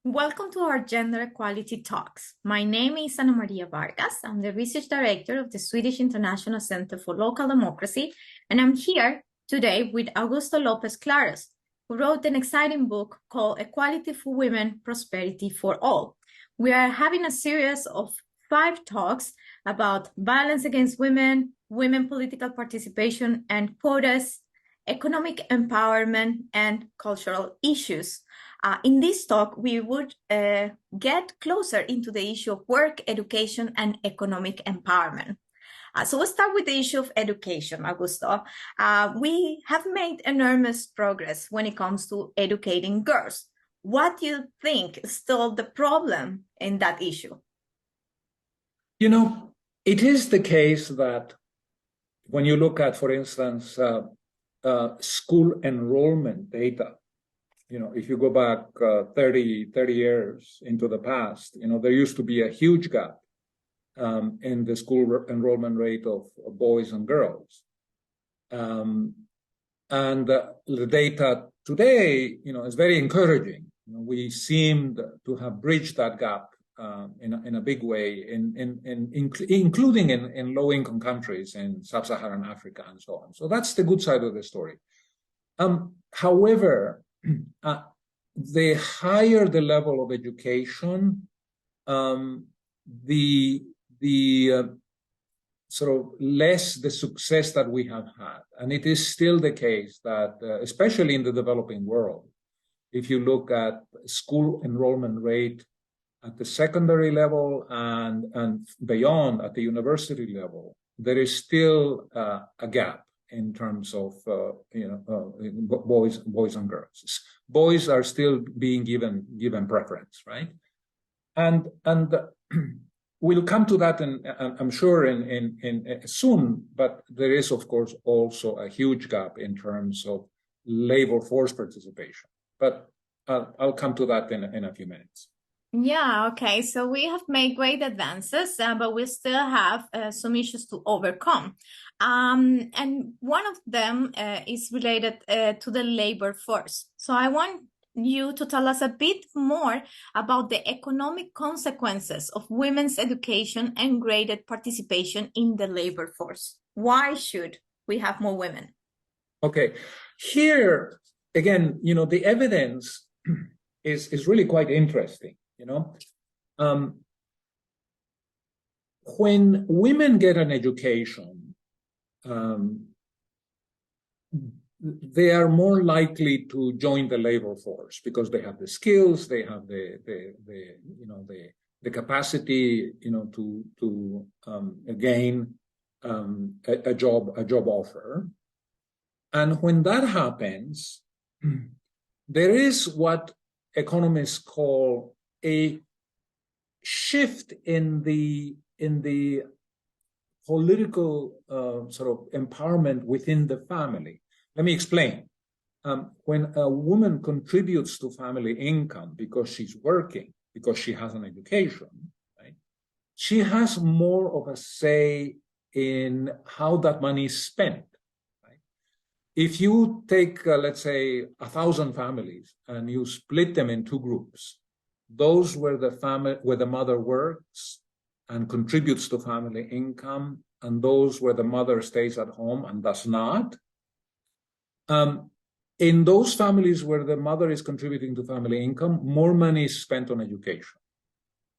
Welcome to our Gender Equality Talks. My name is AnaMaria Vargas. I'm the Research Director of the Swedish International Center for Local Democracy, and I'm here today with Augusto Lopez-Claroz, who wrote an exciting book called Equality for Women, Prosperity for All. We are having a series of 5 talks about violence against women, women political participation and quotas, economic empowerment, and cultural issues. In this talk, we would get closer into the issue of work, education, and economic empowerment. So we'll start with the issue of education, Augusto. We have made enormous progress when it comes to educating girls. What do you think is still the problem in that issue? You know, it is the case that when you look at, for instance, school enrollment data, if you go back 30 years into the past, there used to be a huge gap in the school enrollment rate of boys and girls. And the data today, is very encouraging. We seem to have bridged that gap in a big way, including in low-income countries in sub-Saharan Africa and so on. So that's the good side of the story. However, the higher the level of education, the sort of less the success that we have had. And it is still the case that, especially in the developing world, if you look at school enrollment rate at the secondary level and beyond at the university level, there is still a gap in terms of boys and girls. Boys are still being given preference, right? And we'll come to that, and I'm sure in soon. But there is, of course, also a huge gap in terms of labor force participation. But I'll come to that in a few minutes. Yeah, okay. So we have made great advances, but we still have some issues to overcome. And one of them is related to the labor force. So I want you to tell us a bit more about the economic consequences of women's education and greater participation in the labor force. Why should we have more women? Okay. Here, again, the evidence is really quite interesting. When women get an education, they are more likely to join the labor force because they have the skills, they have the capacity, to gain a job offer. And when that happens, there is what economists call a shift in the political sort of empowerment within the family. Let me explain. When a woman contributes to family income because she's working, because she has an education, right, she has more of a say in how that money is spent. If you take, let's say, 1,000 families and you split them in 2 groups, those where the mother works and contributes to family income, and those where the mother stays at home and does not, in those families where the mother is contributing to family income, more money is spent on education,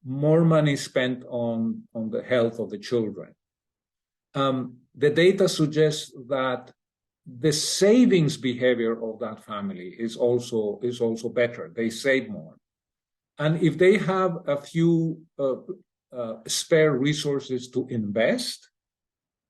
more money is spent on the health of the children. The data suggests that the savings behavior of that family is also better. They save more. And if they have a few spare resources to invest,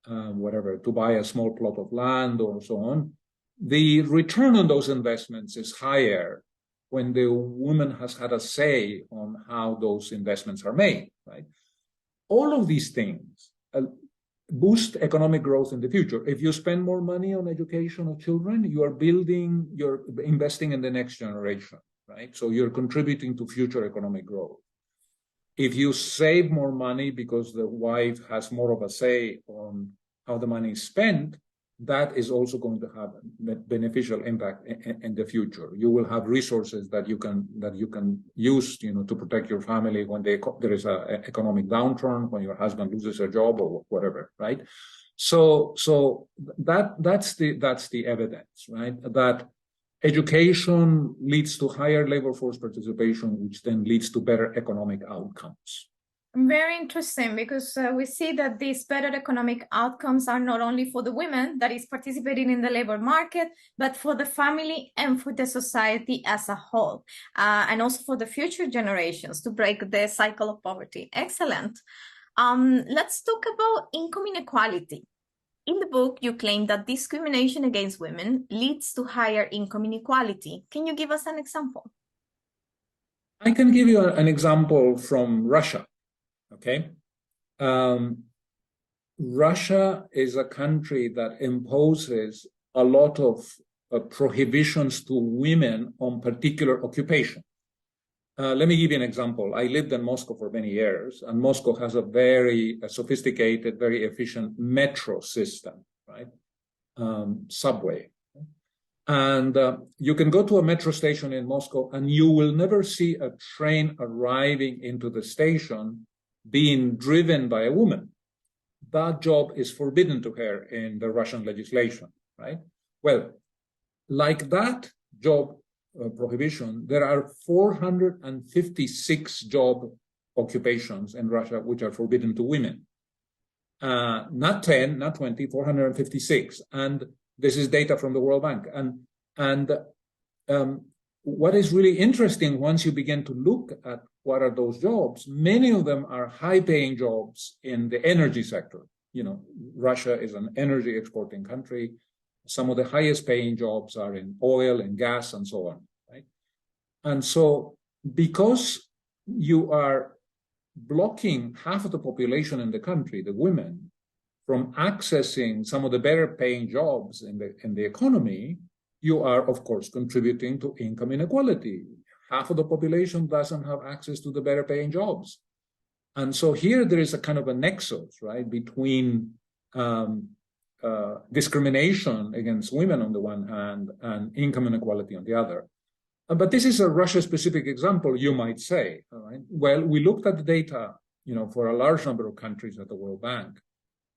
to buy a small plot of land or so on, the return on those investments is higher when the woman has had a say on how those investments are made, right? All of these things boost economic growth in the future. If you spend more money on education of children, you're investing in the next generation, right? So you're contributing to future economic growth. If you save more money because the wife has more of a say on how the money is spent, that is also going to have a beneficial impact in the future. You will have resources that you can use, to protect your family when there is an economic downturn, when your husband loses a job or whatever, right? So that's the evidence, right? That education leads to higher labor force participation, which then leads to better economic outcomes. Very interesting, because we see that these better economic outcomes are not only for the women that is participating in the labor market, but for the family and for the society as a whole, and also for the future generations to break the cycle of poverty. Excellent. Let's talk about income inequality. In the book, you claim that discrimination against women leads to higher income inequality. Can you give us an example? I can give you an example from Russia. Okay. Russia is a country that imposes a lot of prohibitions to women on particular occupation. Let me give you an example. I lived in Moscow for many years, and Moscow has a very sophisticated, very efficient metro system, right? Subway. And you can go to a metro station in Moscow and you will never see a train arriving into the station being driven by a woman. That job is forbidden to her in the Russian legislation, right? Well, like that job prohibition, there are 456 job occupations in Russia which are forbidden to women. Not 10, not 20, 456. And this is data from the World Bank. And what is really interesting, once you begin to look at what are those jobs, many of them are high-paying jobs in the energy sector. Russia is an energy exporting country. Some of the highest paying jobs are in oil and gas and so on, right? And so because you are blocking half of the population in the country, the women, from accessing some of the better paying jobs in the economy, you are, of course, contributing to income inequality. Half of the population doesn't have access to the better paying jobs. And so here there is a kind of a nexus, right, between discrimination against women on the one hand and income inequality on the other. But this is a Russia-specific example, you might say. All right? Well, we looked at the data, for a large number of countries at the World Bank,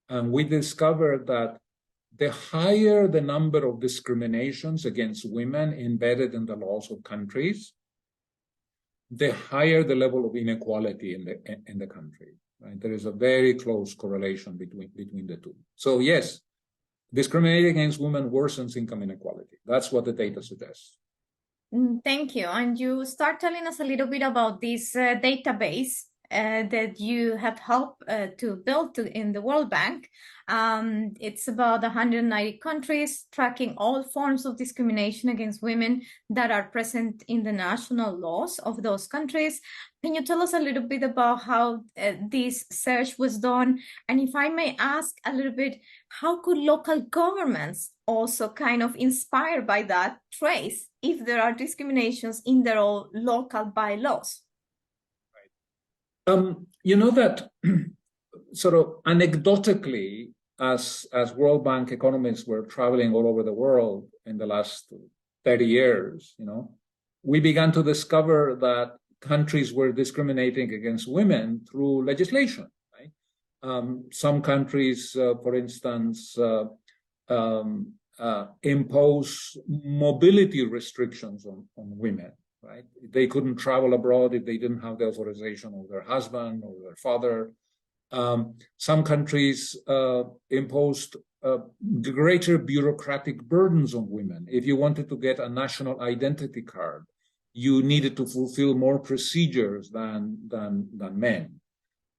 and we discovered that the higher the number of discriminations against women embedded in the laws of countries, the higher the level of inequality in the country. Right? There is a very close correlation between the two. So yes, discriminating against women worsens income inequality. That's what the data suggests. Thank you. And you start telling us a little bit about this database that you have helped to build in the World Bank. It's about 190 countries tracking all forms of discrimination against women that are present in the national laws of those countries. Can you tell us a little bit about how this search was done? And if I may ask a little bit, how could local governments also kind of inspired by that trace if there are discriminations in their own local bylaws? That sort of anecdotally, as World Bank economists were traveling all over the world in the last 30 years, we began to discover that countries were discriminating against women through legislation, right? Some countries, for instance, impose mobility restrictions on women. Right? They couldn't travel abroad if they didn't have the authorization of their husband or their father. Some countries imposed greater bureaucratic burdens on women. If you wanted to get a national identity card, you needed to fulfill more procedures than men.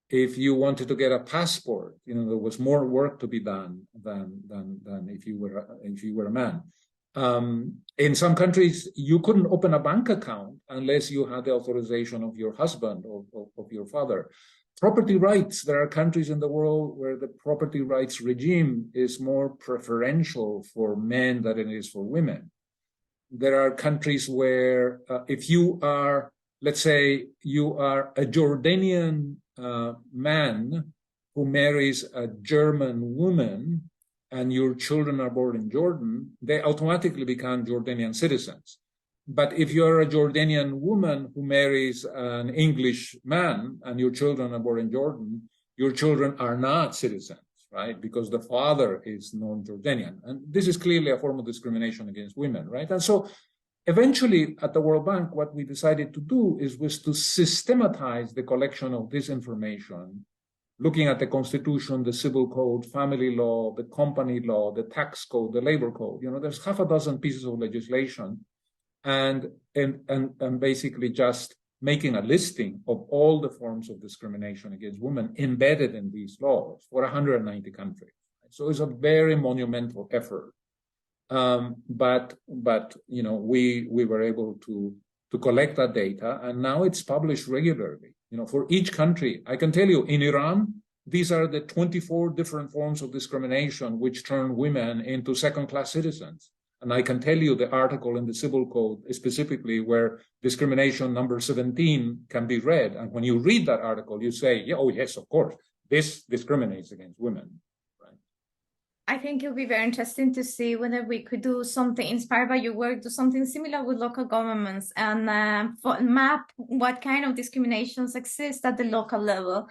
If you wanted to get a passport, there was more work to be done than if you were a man. In some countries, you couldn't open a bank account unless you had the authorization of your husband or of your father. Property rights, there are countries in the world where the property rights regime is more preferential for men than it is for women. There are countries where if you are, let's say, you are a Jordanian man who marries a German woman, and your children are born in Jordan, they automatically become Jordanian citizens. But if you're a Jordanian woman who marries an English man and your children are born in Jordan, your children are not citizens, right? Because the father is non-Jordanian. And this is clearly a form of discrimination against women, right? And so eventually at the World Bank, what we decided to do was to systematize the collection of this information, looking at the Constitution, the Civil Code, family law, the company law, the tax code, the labor code. You know, there's half a dozen pieces of legislation, and basically just making a listing of all the forms of discrimination against women embedded in these laws for 190 countries. So it's a very monumental effort. But you know, we were able to collect that data, and now it's published regularly. You know, for each country, I can tell you, in Iran, these are the 24 different forms of discrimination which turn women into second-class citizens. And I can tell you the article in the Civil Code specifically where discrimination number 17 can be read. And when you read that article, you say, yeah, oh, yes, of course, this discriminates against women. I think it'll be very interesting to see whether we could do something inspired by your work, do something similar with local governments and map what kind of discriminations exist at the local level.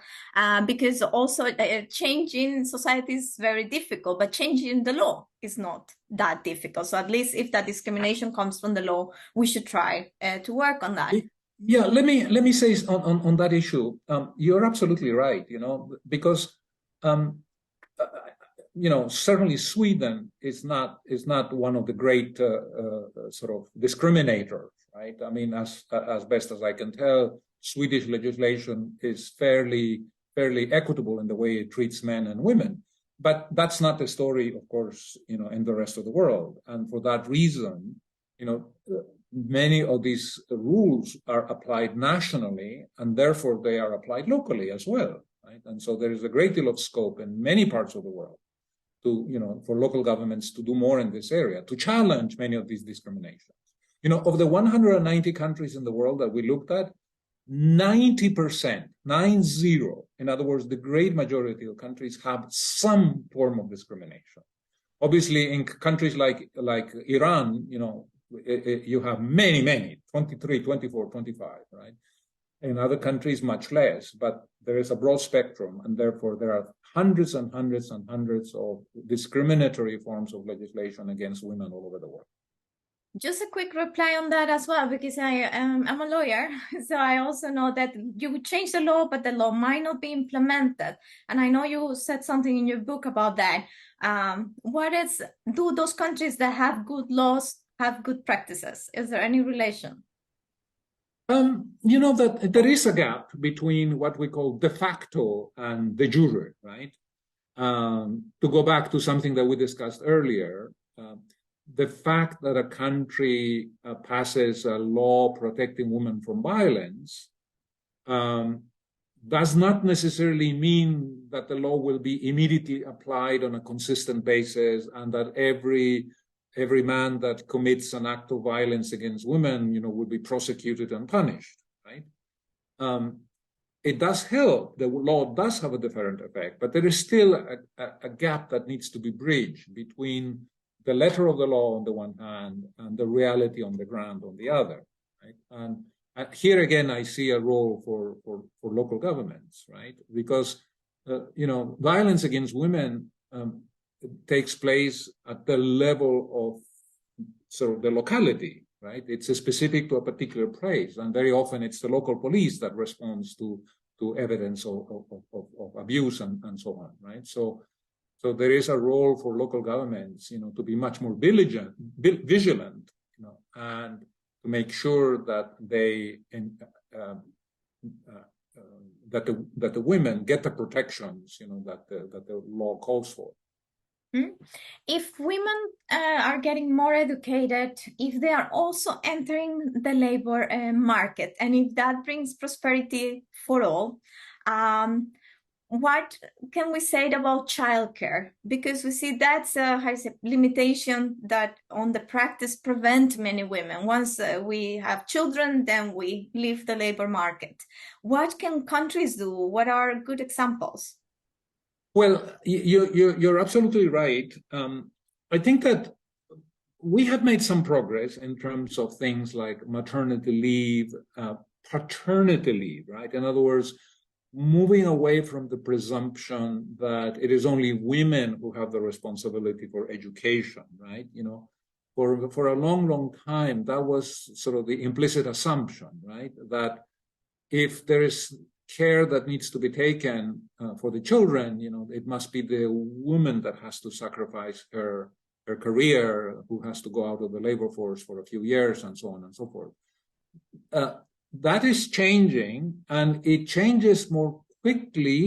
Because also changing society is very difficult, but changing the law is not that difficult. So at least if that discrimination comes from the law, we should try to work on that. Yeah, let me say on that issue, you're absolutely right, you know, because you know, certainly Sweden is not one of the great sort of discriminators, right? I mean, as best as I can tell, Swedish legislation is fairly equitable in the way it treats men and women. But that's not the story, of course, you know, in the rest of the world. And for that reason, you know, many of these rules are applied nationally, and therefore they are applied locally as well, right? And so there is a great deal of scope in many parts of the world to, you know, for local governments to do more in this area, to challenge many of these discriminations. You know, of the 190 countries in the world that we looked at, 90%, 90, in other words, the great majority of countries have some form of discrimination. Obviously, in countries like Iran, you know, you have many, 23, 24, 25, right? In other countries, much less, but there is a broad spectrum, and therefore there are hundreds and hundreds and hundreds of discriminatory forms of legislation against women all over the world. Just a quick reply on that as well, because I'm a lawyer, so I also know that you would change the law, but the law might not be implemented. And I know you said something in your book about that. Do those countries that have good laws have good practices? Is there any relation? You know that there is a gap between what we call de facto and de jure, right? To go back to something that we discussed earlier, the fact that a country passes a law protecting women from violence does not necessarily mean that the law will be immediately applied on a consistent basis and that every man that commits an act of violence against women, you know, will be prosecuted and punished, right? It does help. The law does have a deterrent effect, but there is still a gap that needs to be bridged between the letter of the law on the one hand and the reality on the ground on the other, right? And here again, I see a role for local governments, right? Because, you know, violence against women takes place at the level of sort of the locality, right? It's specific to a particular place, and very often it's the local police that responds to evidence of abuse and so on, right? So there is a role for local governments, you know, to be much more vigilant, you know, and to make sure that that the women get the protections, you know, that the law calls for. If women are getting more educated, if they are also entering the labor market, and if that brings prosperity for all, what can we say about childcare? Because we see that's a limitation that on the practice prevent many women. Once we have children, then we leave the labor market. What can countries do? What are good examples? Well, you're absolutely right. I think that we have made some progress in terms of things like maternity leave, paternity leave, right? In other words, moving away from the presumption that it is only women who have the responsibility for education, right? You know, for a long time, that was sort of the implicit assumption, right? That if there is care that needs to be taken for the children, you know, it must be the woman that has to sacrifice her career, who has to go out of the labor force for a few years, and so on and so forth. That is changing, and it changes more quickly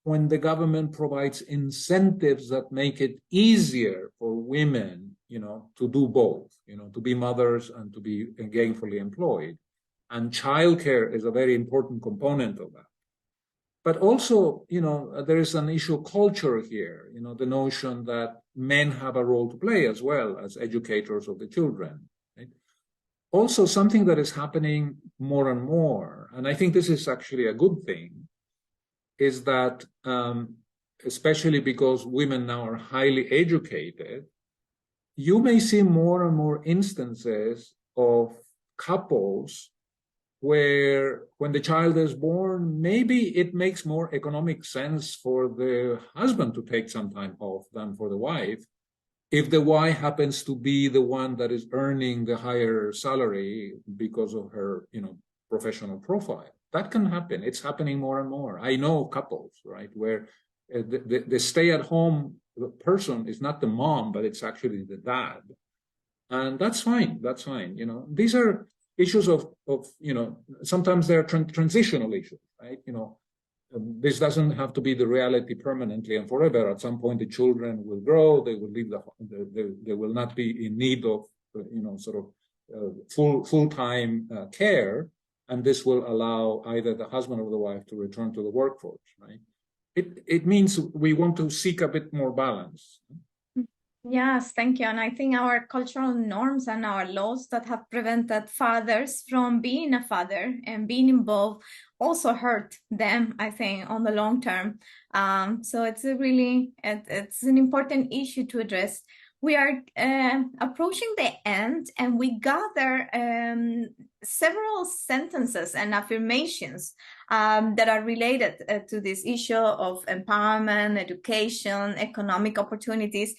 when the government provides incentives that make it easier for women, you know, to do both, you know, to be mothers and to be gainfully employed. And childcare is a very important component of that. But also, you know, there is an issue of culture here, you know, the notion that men have a role to play as well as educators of the children. Right? Also, something that is happening more and more, and I think this is actually a good thing, is that especially because women now are highly educated, you may see more and more instances of couples where when the child is born, maybe it makes more economic sense for the husband to take some time off than for the wife, if the wife happens to be the one that is earning the higher salary because of her, you know, professional profile. That can happen. It's happening more and more. I know couples, right, where the stay-at-home person is not the mom, but it's actually the dad. And that's fine. That's fine. You know, these are issues of you know, sometimes they're transitional issues, right? You know, this doesn't have to be the reality permanently and forever. At some point, the children will grow. They will leave they will not be in need of, you know, sort of full-time care, and this will allow either the husband or the wife to return to the workforce, right? It means we want to seek a bit more balance. Yes, thank you. And I think our cultural norms and our laws that have prevented fathers from being a father and being involved also hurt them, I think, on the long term. So it's it's an important issue to address. We are approaching the end, and we gather several sentences and affirmations that are related to this issue of empowerment, education, economic opportunities.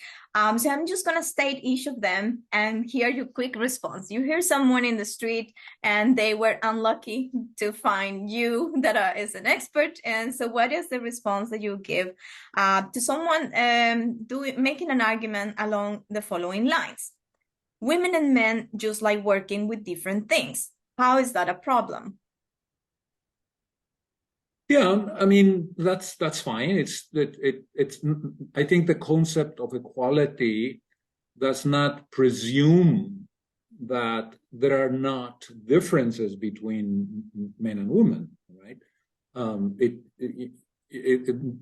So I'm just going to state each of them and hear your quick response. You hear someone in the street and they were unlucky to find you that is an expert. And so what is the response that you give to someone making an argument along the following lines? Women and men just like working with different things. How is that a problem? Yeah, I mean, that's fine. It's I think the concept of equality does not presume that there are not differences between men and women, right?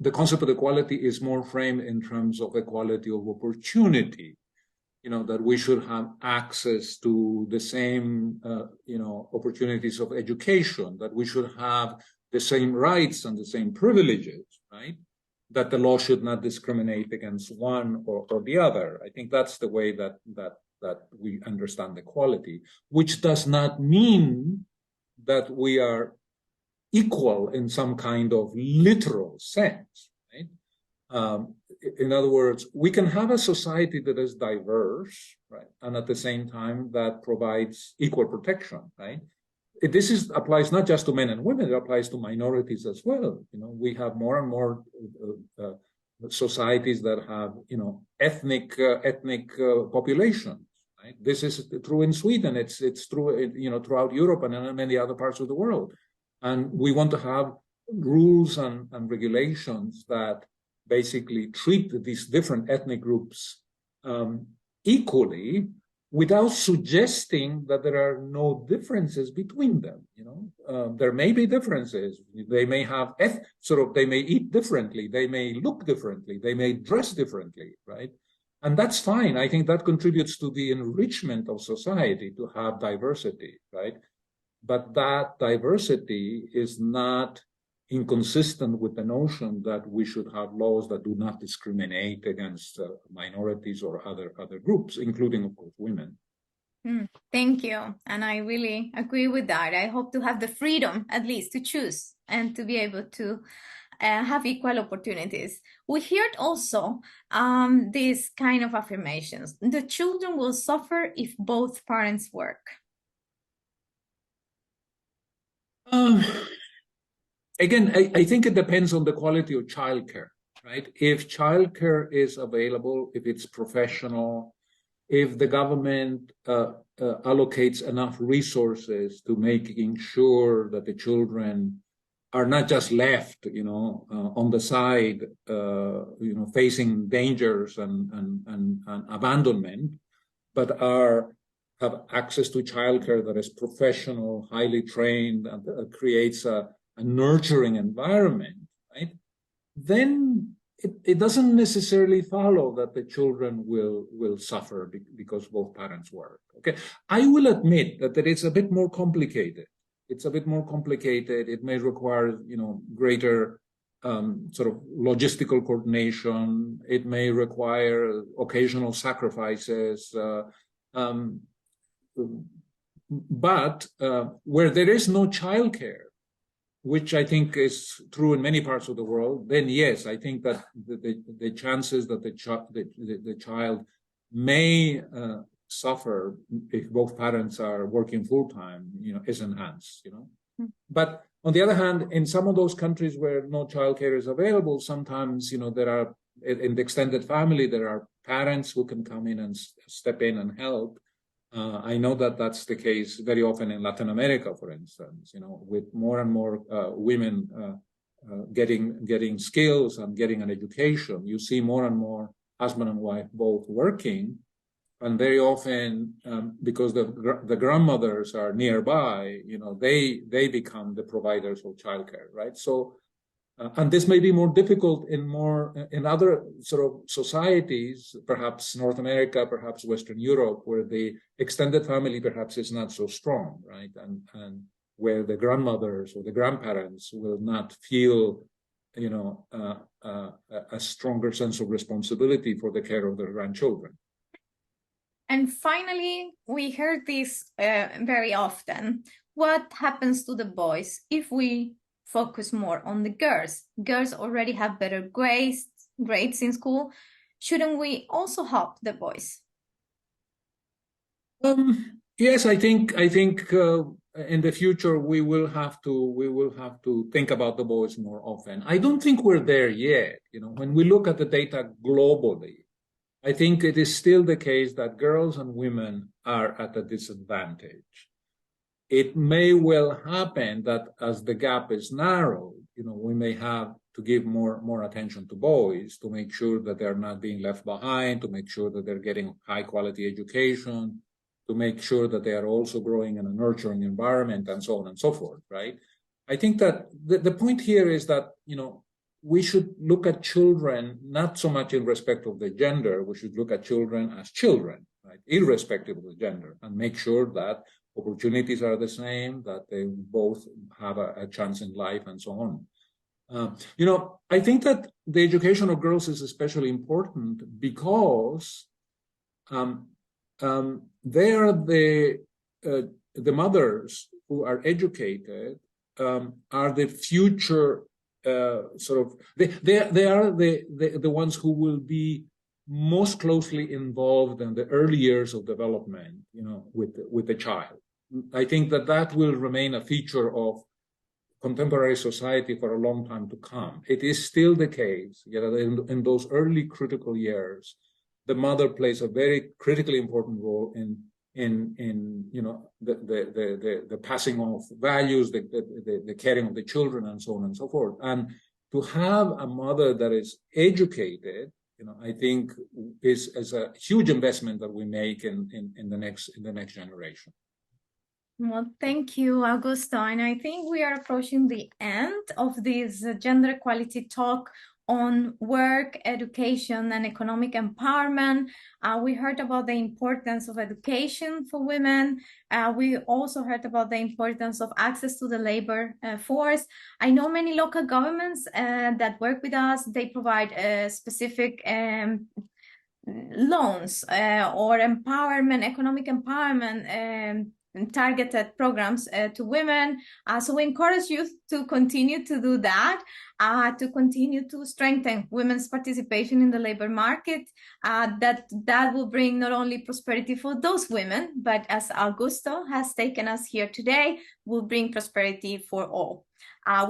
The concept of equality is more framed in terms of equality of opportunity, you know, that we should have access to the same, you know, opportunities of education, that we should have the same rights and the same privileges, right? That the law should not discriminate against one or the other. I think that's the way that we understand equality, which does not mean that we are equal in some kind of literal sense, right? In other words, we can have a society that is diverse, right, and at the same time that provides equal protection, right? This applies not just to men and women; it applies to minorities as well. You know, we have more and more societies that have, you know, ethnic populations. Right? This is true in Sweden. It's true, you know, throughout Europe and in many other parts of the world. And we want to have rules and regulations that basically treat these different ethnic groups equally, without suggesting that there are no differences between them. You know, there may be differences. They may have they may eat differently. They may look differently. They may dress differently, right? And that's fine. I think that contributes to the enrichment of society to have diversity, right? But that diversity is not inconsistent with the notion that we should have laws that do not discriminate against minorities or other groups, including, of course, women. Thank you. And I really agree with that. I hope to have the freedom, at least, to choose and to be able to have equal opportunities. We heard also these kind of affirmations. The children will suffer if both parents work. Again, I think it depends on the quality of childcare, right? If childcare is available, if it's professional, if the government allocates enough resources to making sure that the children are not just left, on the side, facing dangers and abandonment, but have access to childcare that is professional, highly trained, and creates a nurturing environment, right? Then it doesn't necessarily follow that the children will suffer because both parents work. Okay, I will admit that it's a bit more complicated. It's a bit more complicated. It may require, greater sort of logistical coordination. It may require occasional sacrifices. But where there is no childcare, which I think is true in many parts of the world, then yes, I think that the chances that the child may suffer if both parents are working full time, is enhanced. But on the other hand, in some of those countries where no childcare is available, sometimes there are, in the extended family, there are parents who can come in and step in and help. I know that that's the case very often in Latin America, for instance, with more and more women getting skills and getting an education. You see more and more husband and wife both working, and very often, because the grandmothers are nearby, they become the providers of childcare, right? So, and this may be more difficult in other sort of societies, perhaps North America, perhaps Western Europe, where the extended family perhaps is not so strong, right? And where the grandmothers or the grandparents will not feel, a stronger sense of responsibility for the care of their grandchildren. And finally, we heard this very often. What happens to the boys if we focus more on the girls? Girls already have better grades in school. Shouldn't we also help the boys? Yes, I think in the future we will have to think about the boys more often. I don't think we're there yet. When we look at the data globally, I think it is still the case that girls and women are at a disadvantage. It may well happen that as the gap is narrowed, we may have to give more attention to boys to make sure that they're not being left behind, to make sure that they're getting high quality education, to make sure that they are also growing in a nurturing environment, and so on and so forth, right? I think that the point here is that, we should look at children not so much in respect of the gender. We should look at children as children, right, irrespective of the gender, and make sure that opportunities are the same, that they both have a chance in life, and so on. I think that the education of girls is especially important because they are the mothers who are educated, are the future they are the ones who will be most closely involved in the early years of development, with the child. I think that will remain a feature of contemporary society for a long time to come. It is still the case, in those early critical years, the mother plays a very critically important role in the passing of values, the caring of the children, and so on and so forth. And to have a mother that is educated, I think is a huge investment that we make in the next generation. Well, thank you, Augusto. And I think we are approaching the end of this gender equality talk on work, education, and economic empowerment. We heard about the importance of education for women. We also heard about the importance of access to the labor force. I know many local governments that work with us, they provide specific loans or empowerment, economic empowerment targeted programs to women. So we encourage you to continue to do that, to continue to strengthen women's participation in the labor market. That will bring not only prosperity for those women, but as Augusto has taken us here today, will bring prosperity for all.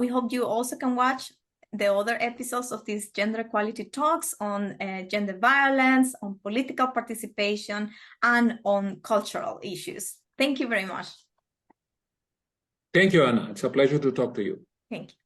We hope you also can watch the other episodes of these gender equality talks on gender violence, on political participation, and on cultural issues. Thank you very much. Thank you, Anna. It's a pleasure to talk to you. Thank you.